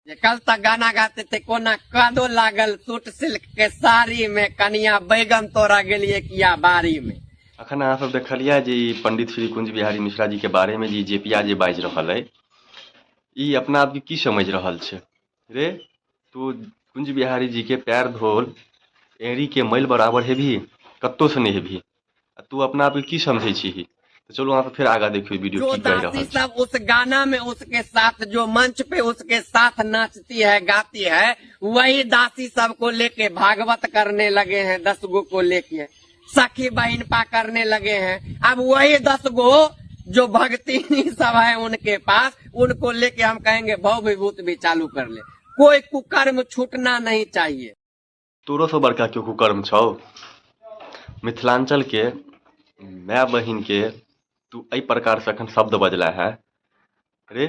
जे कल तक गाना गाते थे कोना कादो लागल सूट सिल्क के साड़ी में कनिया बैगन तोड़ा गेलिए किया बारी में। अखन अहाँ सब देखलियै जे ई पंडित श्री कुंज बिहारी मिश्रा जी के बारे में जी जेपिया जे बाजि रहल है, ई अपना आप के की समझ रहल छै रे? तू कुंज बिहारी जी के पैर धोल एड़ी के मैल बराबर हेबही, कत्तो से नहीं हेबही। तू अपना आप के की समझे छी? तो चलो वहाँ पे फिर आगा देखियो वीडियो जो की कह दासी रहल छै। सब उस गाना में उसके साथ जो मंच पे उसके साथ नाचती है गाती है, वही दासी सब को लेके भागवत करने लगे हैं 10 गो को लेके, सखी बहन पा करने लगे हैं। अब वही 10 गो जो भक्तिनी सब है उनके पास, उनको लेके हम कहेंगे भव विभूत भी चालू कर ले। कोई कुकर्म छूटना नहीं चाहिए। तोरो से बड़का क्यों कुकर्म छौ? मिथिलांचल के माय बहिन के तू एहि प्रकार से अखन शब्द बजला है रे?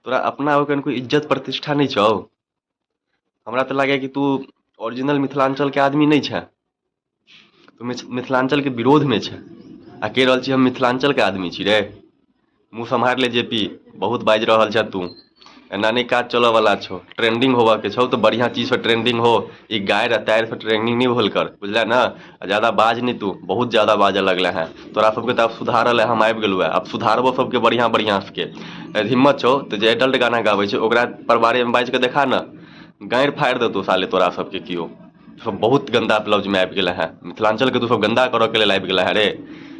तोरा अपना ओकन कोई इज्जत प्रतिष्ठा नहीं छौ? हमरा तो लागे कि तू ओरिजिनल मिथिलांचल के आदमी नहीं छै, तू मिथिलांचल के विरोध में छै। आ कह रहल छी हम मिथिलांचल के आदमी छी रे? मुँह सम्हार ले जेपी, बहुत बाजि रहल छ तू। एना नहीं काज चलऽ वाला छो, ट्रेंडिंग होबऽ के छौ तो बढ़िया चीज से ट्रेंडिंग हो। ई गाय रतायर से ट्रेंडिंग नहीं होल कर, बुझल ना? ज्यादा बाज नहीं, तू बहुत ज्यादा बाजऽ लगले हैं। तोरा सबके तो अब सुधारल है, हम आबि गेलू है, अब सुधारबो सबके बढ़िया बढ़िया के। हिम्मत छौ तो जे एडल्ट गाना गाबै छै ओकरा पर बारे में बाजि के देखा ना, गारि फाड़ि देतौ साले तोरा सबके कियो। सब बहुत गंदा लफ्ज में आबि गेले हैं, मिथिलांचल के तू सब गंदा करऽ के लेल आबि गेले हैं रे,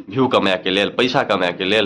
व्यू कमाए के लेल, पैसा कमाए के लेल।